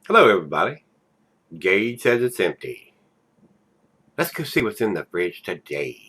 Hello, everybody. Gage says it's empty. Let's go see what's in the fridge today.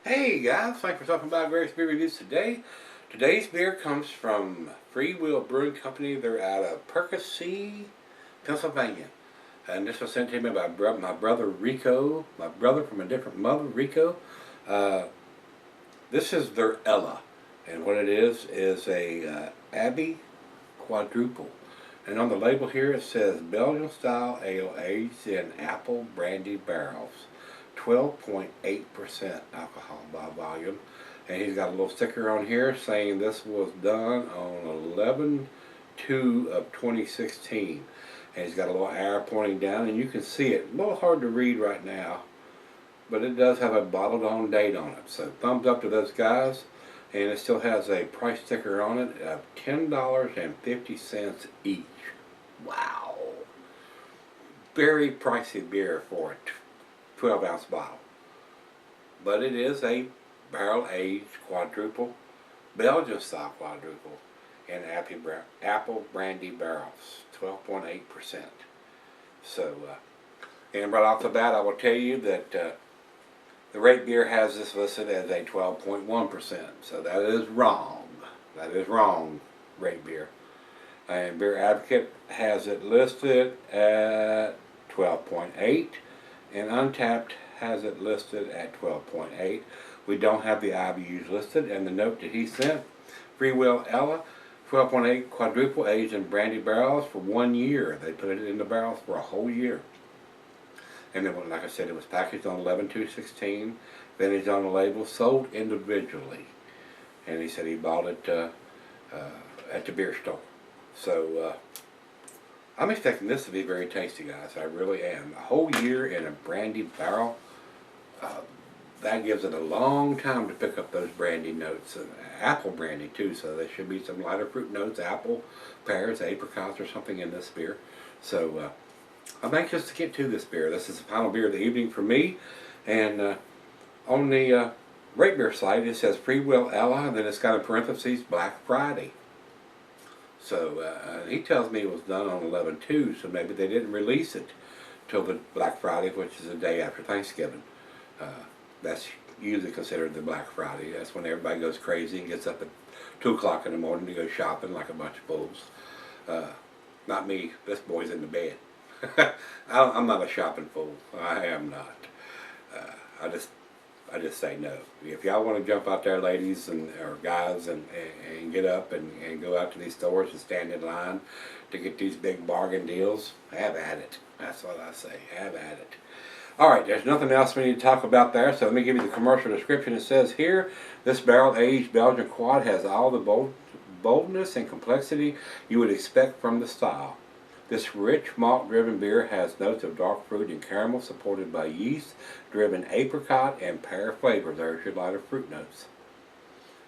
Hey guys, thanks for talking about Gregsbeerreviews today. Today's beer comes from Free Will Brewing Company. They're out of Percy, Pennsylvania. And this was sent to me by my brother Rico, my brother from a different mother, Rico. Uh, this is their Ella. And what it is a Abbey quadruple. And on the label here it says Belgian style ale aged in apple brandy barrels. 12.8% alcohol by volume. And he's got a little sticker on here saying this was done on 11/2 of 2016. And he's got a little arrow pointing down, and you can see it. A little hard to read right now, but it does have a bottled on date on it. So thumbs up to those guys. And it still has a price sticker on it of $10.50 each. Wow. Very pricey beer for a 12-ounce bottle. But it is a barrel-aged quadruple, Belgian style quadruple, in apple brandy barrels, 12.8%. So, and right off the bat, I will tell you that the rate beer has this listed as a 12.1%. So that is wrong. That is wrong, rate beer. And Beer Advocate has it listed at 12.8, and Untapped has it listed at 12.8. We don't have the IBUs listed, and the note that he sent, Free Will Ella, 12.8 quadruple aged in brandy barrels for 1 year. They put it in the barrels for a whole year. And then, like I said, it was packaged on 11/2/16, vintage on the label, sold individually. And he said he bought it at the beer store. So I'm expecting this to be very tasty, guys. I really am. A whole year in a brandy barrel, that gives it a long time to pick up those brandy notes. Apple brandy too, so there should be some lighter fruit notes, apple, pears, apricots, or something in this beer. So I'm anxious to get to this beer. This is the final beer of the evening for me. And on the rate beer site, it says Free Will Ella, and then it's got in parentheses Black Friday. So he tells me it was done on 11/2, so maybe they didn't release it till the Black Friday, which is the day after Thanksgiving. That's usually considered the Black Friday. That's when everybody goes crazy and gets up at 2 o'clock in the morning to go shopping like a bunch of fools. Not me. This boy's in the bed. I'm not a shopping fool. I am not. I just say no. If y'all want to jump out there, ladies or guys, and get up and go out to these stores and stand in line to get these big bargain deals, have at it. That's what I say. Have at it. All right, there's nothing else we need to talk about there, so let me give you the commercial description. It says here, this barrel-aged Belgian quad has all the boldness and complexity you would expect from the style. This rich malt-driven beer has notes of dark fruit and caramel supported by yeast-driven apricot and pear flavor. There's your lighter fruit notes.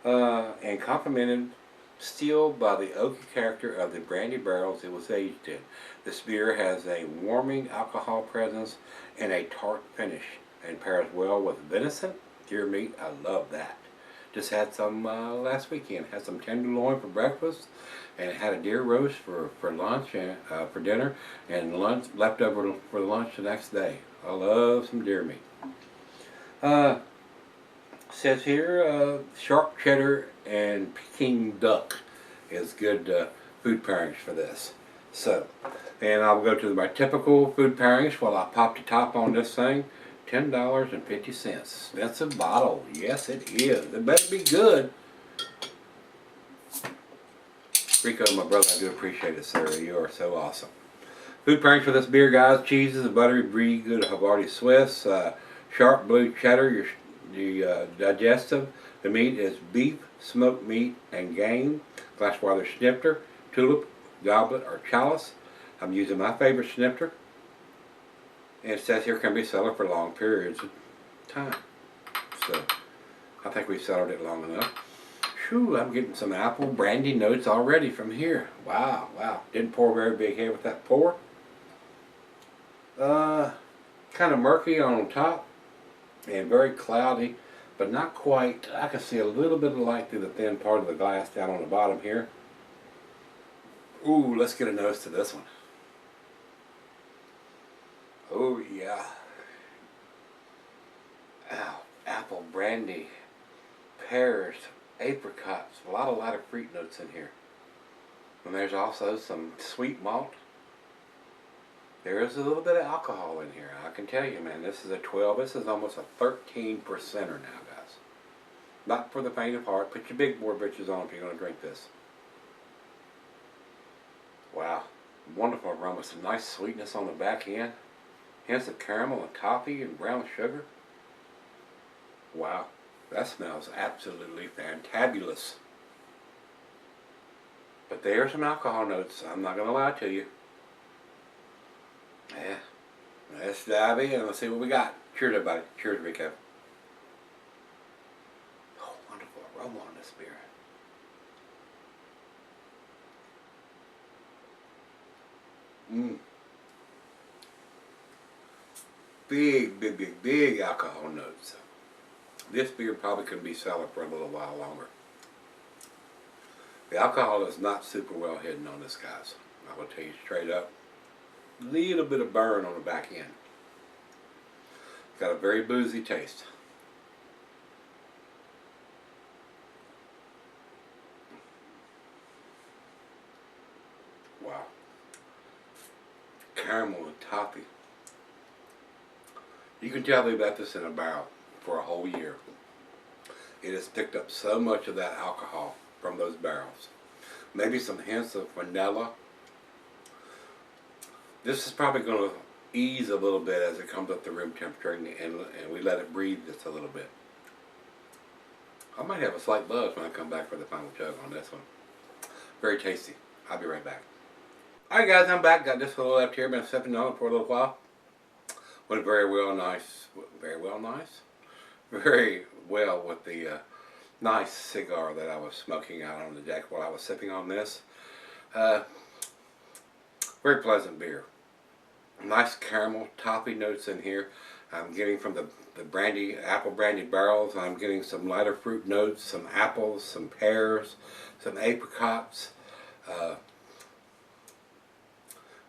And complemented still by the oaky character of the brandy barrels it was aged in. This beer has a warming alcohol presence and a tart finish and pairs well with venison, deer meat. I love that. Just had some last weekend. Had some tenderloin for breakfast, and had a deer roast for lunch and for dinner, and lunch leftover for lunch the next day. I love some deer meat. Says here, sharp cheddar and Peking duck is good food pairings for this. So, and I'll go to my typical food pairings while I pop the top on this thing. $10.50. Expensive bottle. Yes, it is. It better be good. Rico, my brother, I do appreciate it, sir. You are so awesome. Food pairings for this beer, guys: cheeses, a buttery, brie, good Havarti Swiss, sharp blue cheddar, your digestive. The meat is beef, smoked meat, and game. Glasswire snifter, tulip, goblet, or chalice. I'm using my favorite snifter. And it says here can be cellared for long periods of time. So I think we've cellared it long enough. Whew, I'm getting some apple brandy notes already from here. Wow, wow. Didn't pour very big head with that pour. Kind of murky on top and very cloudy, but not quite. I can see a little bit of light through the thin part of the glass down on the bottom here. Ooh, let's get a nose to this one. Oh yeah. Ow, apple brandy, pears, apricots, a lot of lighter fruit notes in here. And there's also some sweet malt. There is a little bit of alcohol in here. I can tell you, man, this is a 12. This is almost a 13%er now, guys. Not for the faint of heart. Put your big boy britches on if you're going to drink this. Wow. Wonderful aroma. Some nice sweetness on the back end. Hints of caramel and coffee and brown sugar. Wow. That smells absolutely fantabulous. But there are some alcohol notes. I'm not going to lie to you. Yeah, let's dive in and let's see what we got. Cheers, everybody. Cheers, Rico. Oh, wonderful aroma on this beer. Big alcohol notes. This beer probably can be cellared for a little while longer. The alcohol is not super well hidden on this, guys. I will tell you straight up. Little bit of burn on the back end. Got a very boozy taste. Wow. Caramel and toffee. You can tell they left this in a barrel for a whole year. It has picked up so much of that alcohol from those barrels. Maybe some hints of vanilla. This is probably going to ease a little bit as it comes up to room temperature and we let it breathe just a little bit. I might have a slight buzz when I come back for the final chug on this one. Very tasty. I'll be right back. Alright guys, I'm back. Got this little left here. Been sipping on it for a little while. Went very well nice. Very well nice? Very well with the nice cigar that I was smoking out on the deck while I was sipping on this. Very pleasant beer. Nice caramel, toffee notes in here. I'm getting from the brandy, apple brandy barrels. I'm getting some lighter fruit notes, some apples, some pears, some apricots.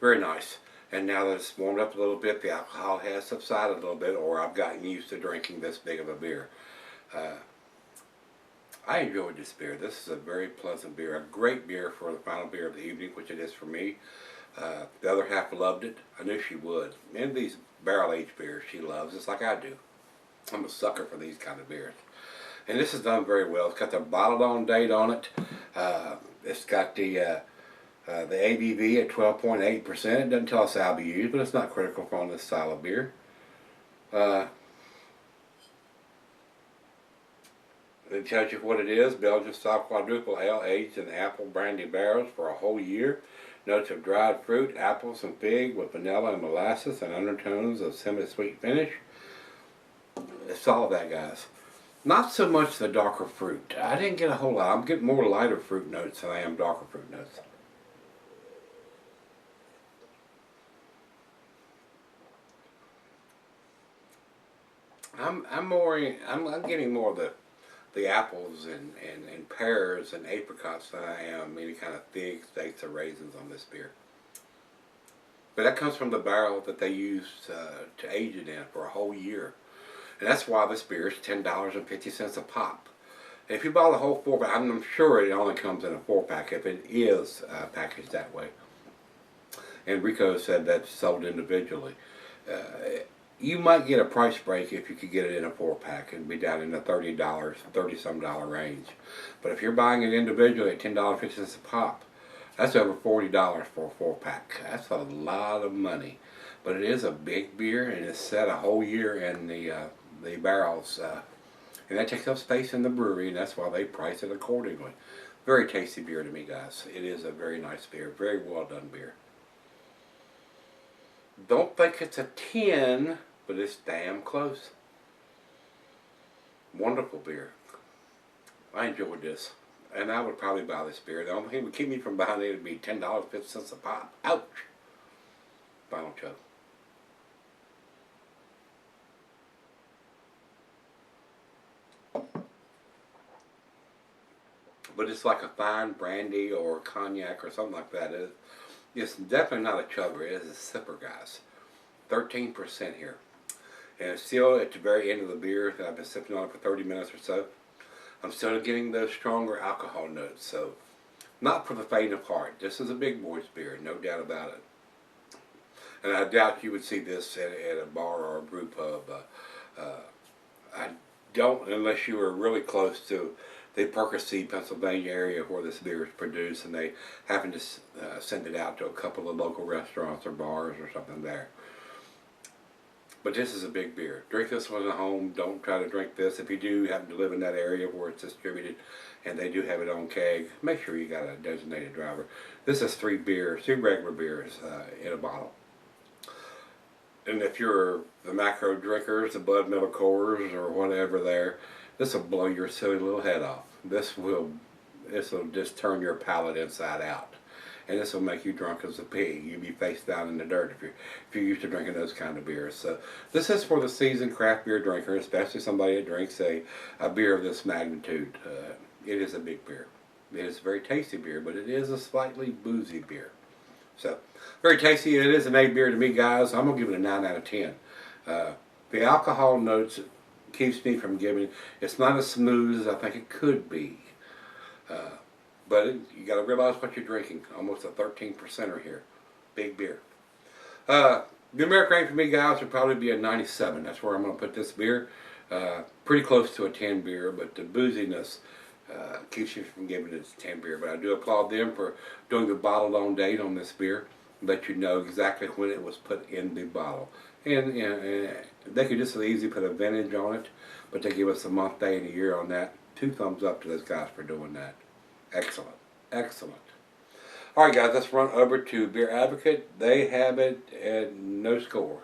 Very nice. And now that it's warmed up a little bit, the alcohol has subsided a little bit, or I've gotten used to drinking this big of a beer. I enjoyed this beer. This is a very pleasant beer. A great beer for the final beer of the evening, which it is for me. The other half loved it. I knew she would. And these barrel-aged beers she loves, just like I do. I'm a sucker for these kind of beers. And this is done very well. It's got the bottled-on date on it. It's got the ABV at 12.8%. It doesn't tell us IBUs, but it's not critical for on this style of beer. It tells you what it is. Belgian style quadruple ale aged in apple brandy barrels for a whole year. Notes of dried fruit, apples, and fig with vanilla and molasses and undertones of semi-sweet finish. It's all of that, guys. Not so much the darker fruit. I didn't get a whole lot. I'm getting more lighter fruit notes than I am darker fruit notes. I'm getting more of the apples and pears and apricots than I am any kind of figs, dates, or raisins on this beer. But that comes from the barrel that they used to age it in for a whole year. And that's why this beer is $10.50 a pop. And if you buy the whole 4-pack, I'm sure it only comes in a 4-pack if it is packaged that way. And Rico said that's sold individually. You might get a price break if you could get it in a 4-pack and be down in the $30 some dollar range. But if you're buying it individually at $10.50 a pop, That's over $40 for a 4-pack. That's a lot of money. But it is a big beer, and it's set a whole year in the barrels. And that takes up space in the brewery, and that's why they price it accordingly. Very tasty beer to me, guys. It is a very nice beer. Very well done beer. Don't think it's a 10, but it's damn close. Wonderful beer. I enjoyed this. And I would probably buy this beer. The only thing that would keep me from buying it would be $10.50 a pop. Ouch. Final chug. But it's like a fine brandy or cognac or something like that. It's definitely not a chugger. It is a sipper, guys. 13% here. And it's still at the very end of the beer. I've been sipping on it for 30 minutes or so. I'm still getting those stronger alcohol notes. So, not for the faint of heart. This is a big boy's beer, no doubt about it. And I doubt you would see this at a bar or a brew pub. I don't, unless you were really close to the Percy, Pennsylvania area where this beer is produced, and they happen to send it out to a couple of local restaurants or bars or something there. But this is a big beer. Drink this one at home. Don't try to drink this. If you do happen to live in that area where it's distributed and they do have it on keg, make sure you got a designated driver. This is 3 regular beers in a bottle. And if you're the macro drinkers, the Bud Miller Coors or whatever there, this will blow your silly little head off. This will just turn your palate inside out. And this will make you drunk as a pig. You'll be face down in the dirt if you're used to drinking those kind of beers. So this is for the seasoned craft beer drinker, especially somebody that drinks a beer of this magnitude. It is a big beer. It is a very tasty beer, but it is a slightly boozy beer. So, very tasty. It is an A beer to me, guys. I'm going to give it a 9 out of 10. The alcohol notes keeps me from giving it. It's not as smooth as I think it could be. But you got to realize what you're drinking. Almost a 13%er here. Big beer. The American range for me, guys, would probably be a 97. That's where I'm going to put this beer. Pretty close to a 10 beer, but the booziness keeps you from giving it a 10 beer. But I do applaud them for doing the bottled on date on this beer. Let you know exactly when it was put in the bottle. And they could just as easily put a vintage on it, but they give us a month, day, and a year on that. 2 thumbs up to those guys for doing that. Excellent. Excellent. Alright guys, let's run over to Beer Advocate. They have it at no score.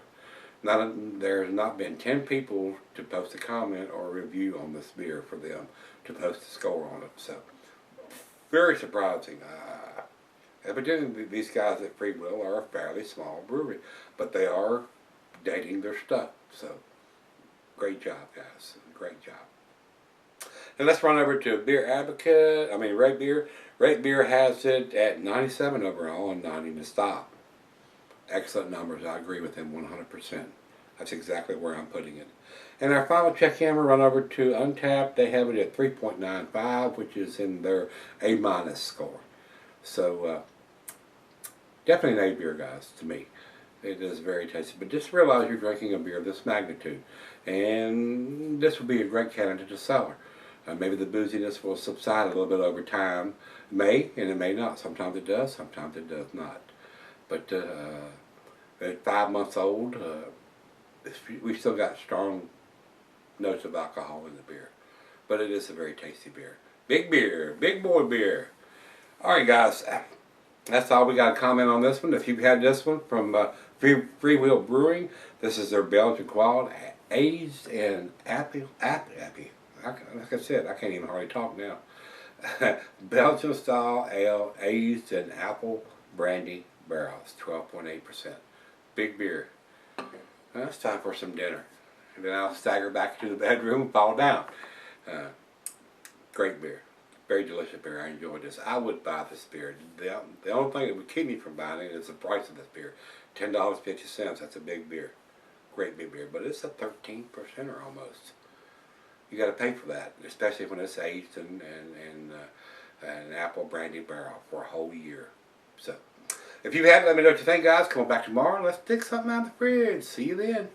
There's not been 10 people to post a comment or a review on this beer for them to post a score on it. So, very surprising. Evidently, these guys at Free Will are a fairly small brewery, but they are dating their stuff. So, great job, guys. Great job. And let's run over to Beer Advocate. Rate Beer. Rate Beer has it at 97 overall and 90 to stop. Excellent numbers. I agree with them 100%. That's exactly where I'm putting it. And our final check-in, we run over to Untapped. They have it at 3.95, which is in their A- score. So, definitely an A beer, guys, to me. It is very tasty. But just realize you're drinking a beer of this magnitude. And this would be a great candidate to cellar. Maybe the booziness will subside a little bit over time. May, and it may not. Sometimes it does, sometimes it does not. But at 5 months old, we still got strong notes of alcohol in the beer. But it is a very tasty beer. Big beer, big boy beer. Alright guys, that's all we got to comment on this one. If you've had this one from Free Will Brewing, this is their Belgian quad, aged in apple. Like I said, I can't even hardly talk now. Belgian style ale aged in apple brandy barrels, 12.8%. Big beer. Well, it's time for some dinner. And then I'll stagger back to the bedroom and fall down. Great beer. Very delicious beer. I enjoyed this. I would buy this beer. The only thing that would keep me from buying it is the price of this beer. $10.50. That's a big beer. Great big beer. But it's a 13%er almost. You got to pay for that, especially when it's aged in an apple brandy barrel for a whole year. So, if you have, let me know what you think, guys. Come on back tomorrow and let's dig something out of the fridge. See you then.